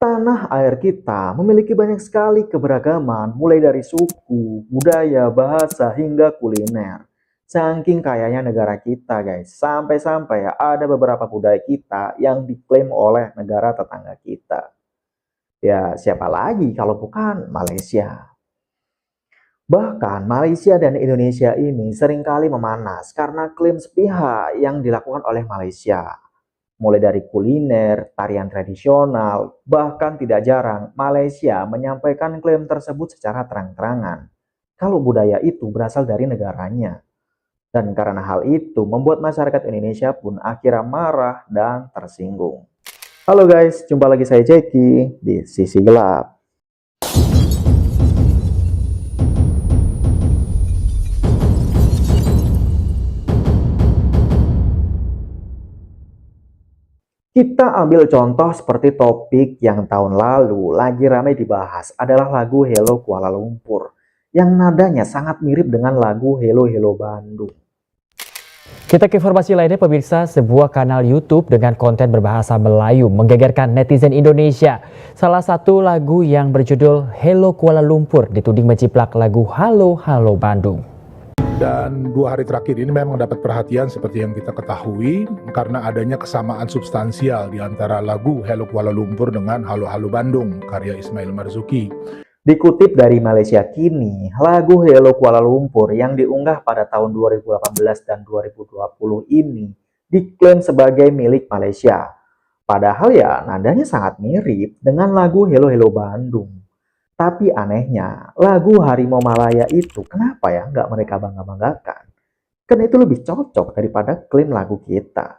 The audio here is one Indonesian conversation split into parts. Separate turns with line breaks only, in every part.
Tanah air kita memiliki banyak sekali keberagaman, mulai dari suku, budaya, bahasa, hingga kuliner. Saking kayanya negara kita, guys. Sampai-sampai ada beberapa budaya kita yang diklaim oleh negara tetangga kita. Ya, siapa lagi kalau bukan Malaysia? Bahkan Malaysia dan Indonesia ini seringkali memanas karena klaim sepihak yang dilakukan oleh Malaysia. Mulai dari kuliner, tarian tradisional, bahkan tidak jarang Malaysia menyampaikan klaim tersebut secara terang-terangan. Kalau budaya itu berasal dari negaranya. Dan karena hal itu membuat masyarakat Indonesia pun akhirnya marah dan tersinggung. Halo guys, jumpa lagi saya Jeki di Sisi Gelap. Kita ambil contoh seperti topik yang tahun lalu lagi ramai dibahas adalah lagu Hello Kuala Lumpur yang nadanya sangat mirip dengan lagu Hello Hello Bandung.
Kita ke informasi lainnya pemirsa, sebuah kanal YouTube dengan konten berbahasa Melayu menggegerkan netizen Indonesia. Salah satu lagu yang berjudul Hello Kuala Lumpur dituding menciplak lagu Halo Halo Bandung.
Dan 2 hari terakhir ini memang dapat perhatian seperti yang kita ketahui karena adanya kesamaan substansial di antara lagu Hello Kuala Lumpur dengan Halo Halo Bandung karya Ismail Marzuki.
Dikutip dari Malaysia Kini, lagu Hello Kuala Lumpur yang diunggah pada tahun 2018 dan 2020 ini diklaim sebagai milik Malaysia. Padahal ya nadanya sangat mirip dengan lagu Hello Hello Bandung. Tapi anehnya, lagu Harimau Malaya itu kenapa ya nggak mereka bangga-banggakan? Kan itu lebih cocok daripada klaim lagu kita.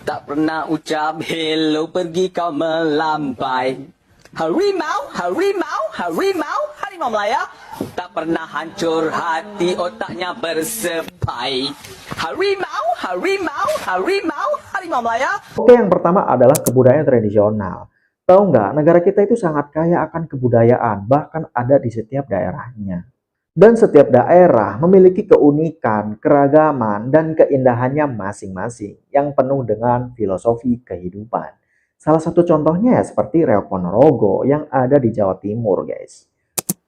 Tak pernah ucap hello pergi kau melambai. Harimau, harimau, harimau, harimau Malaya. Tak pernah hancur hati otaknya bersepai. Harimau, harimau, harimau, harimau Malaya.
Oke, yang pertama adalah kebudayaan tradisional. Tahu nggak, negara kita itu sangat kaya akan kebudayaan, bahkan ada di setiap daerahnya. Dan setiap daerah memiliki keunikan, keragaman, dan keindahannya masing-masing yang penuh dengan filosofi kehidupan. Salah satu contohnya ya seperti Reok Ponorogo yang ada di Jawa Timur, guys.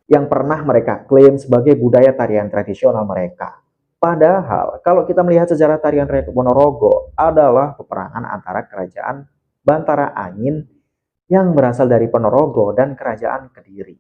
Yang pernah mereka klaim sebagai budaya tarian tradisional mereka. Padahal, kalau kita melihat sejarah tarian Reok Ponorogo adalah peperangan antara kerajaan Bantara Angin yang berasal dari Ponorogo dan kerajaan Kediri.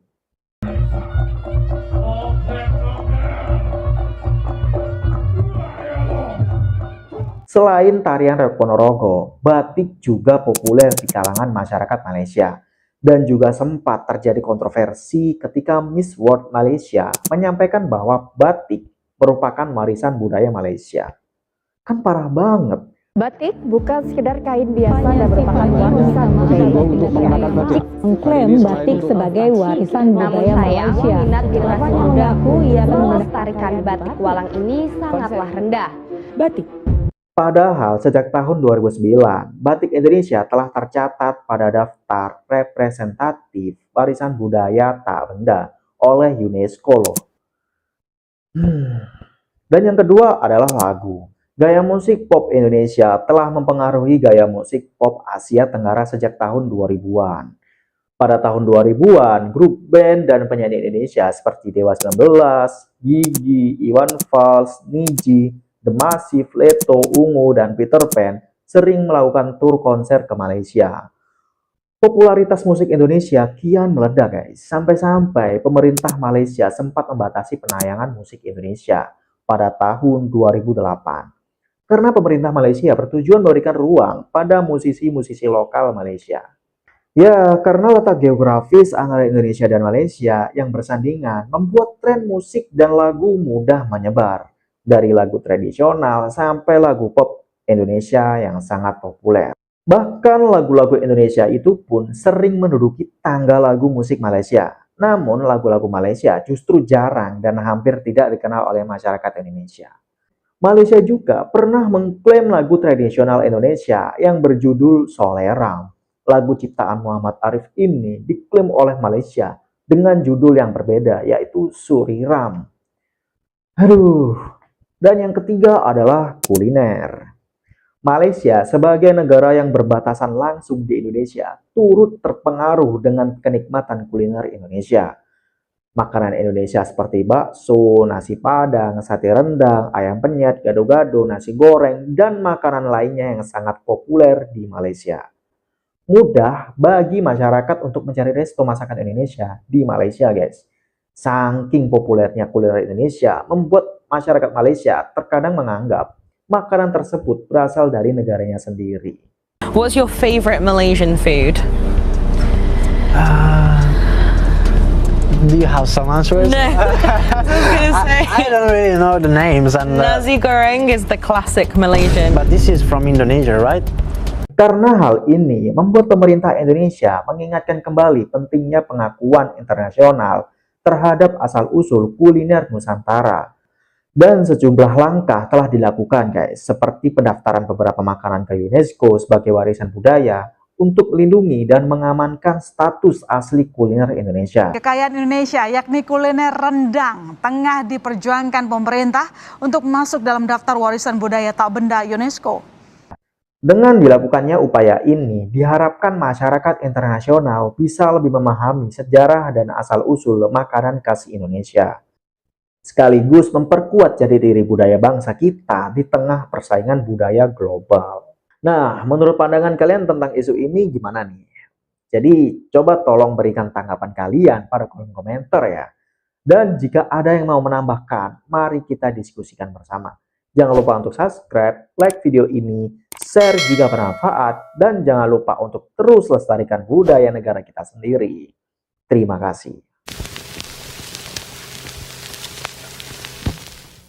Selain tarian Reok Ponorogo, batik juga populer di kalangan masyarakat Malaysia. Dan juga sempat terjadi kontroversi ketika Miss World Malaysia menyampaikan bahwa batik merupakan warisan budaya Malaysia. Kan parah banget.
Batik bukan sekedar kain biasa dan merupakan warisan budaya Indonesia. Mengklaim batik sebagai warisan budaya Malaysia.
Minat generasi mudaku yang melestarikan batik walang ini sangatlah rendah.
Batik.
Padahal sejak tahun 2009, batik Indonesia telah tercatat pada daftar representatif warisan budaya tak benda oleh UNESCO loh. Dan yang kedua adalah lagu. Gaya musik pop Indonesia telah mempengaruhi gaya musik pop Asia Tenggara sejak tahun 2000-an. Pada tahun 2000-an, grup band dan penyanyi Indonesia seperti Dewa 19, Gigi, Iwan Fals, Niji, The Massive, Leto, Ungu, dan Peter Pan sering melakukan tur konser ke Malaysia. Popularitas musik Indonesia kian meledak, guys. Sampai-sampai pemerintah Malaysia sempat membatasi penayangan musik Indonesia pada tahun 2008. Karena pemerintah Malaysia bertujuan memberikan ruang pada musisi-musisi lokal Malaysia. Ya, karena letak geografis antara Indonesia dan Malaysia yang bersandingan membuat tren musik dan lagu mudah menyebar. Dari lagu tradisional sampai lagu pop Indonesia yang sangat populer. Bahkan lagu-lagu Indonesia itu pun sering menduduki tangga lagu musik Malaysia. Namun lagu-lagu Malaysia justru jarang dan hampir tidak dikenal oleh masyarakat Indonesia. Malaysia juga pernah mengklaim lagu tradisional Indonesia yang berjudul Solerang. Lagu ciptaan Muhammad Arif ini diklaim oleh Malaysia dengan judul yang berbeda, yaitu Suriram. Dan yang ketiga adalah kuliner. Malaysia sebagai negara yang berbatasan langsung di Indonesia turut terpengaruh dengan kenikmatan kuliner Indonesia. Makanan Indonesia seperti bakso, nasi padang, sate rendang, ayam penyet, gado-gado, nasi goreng, dan makanan lainnya yang sangat populer di Malaysia. Mudah bagi masyarakat untuk mencari resto masakan Indonesia di Malaysia, guys. Saking populernya kuliner Indonesia membuat masyarakat Malaysia terkadang menganggap makanan tersebut berasal dari negaranya sendiri.
What's your favorite Malaysian food?
Do you have some answers?
No. I was gonna say.
I don't really know the names, and
Nasi goreng is the classic Malaysian.
but this is from Indonesia, right?
Karena hal ini membuat pemerintah Indonesia mengingatkan kembali pentingnya pengakuan internasional terhadap asal-usul kuliner Nusantara. Dan sejumlah langkah telah dilakukan, guys, seperti pendaftaran beberapa makanan ke UNESCO sebagai warisan budaya untuk melindungi dan mengamankan status asli kuliner Indonesia.
Kekayaan Indonesia yakni kuliner rendang tengah diperjuangkan pemerintah untuk masuk dalam daftar warisan budaya tak benda UNESCO.
Dengan dilakukannya upaya ini, diharapkan masyarakat internasional bisa lebih memahami sejarah dan asal-usul makanan khas Indonesia. Sekaligus memperkuat jati diri budaya bangsa kita di tengah persaingan budaya global. Nah, menurut pandangan kalian tentang isu ini gimana nih? Jadi, coba tolong berikan tanggapan kalian pada kolom komentar ya. Dan jika ada yang mau menambahkan, mari kita diskusikan bersama. Jangan lupa untuk subscribe, like video ini, share jika bermanfaat, dan jangan lupa untuk terus lestarikan budaya negara kita sendiri. Terima kasih.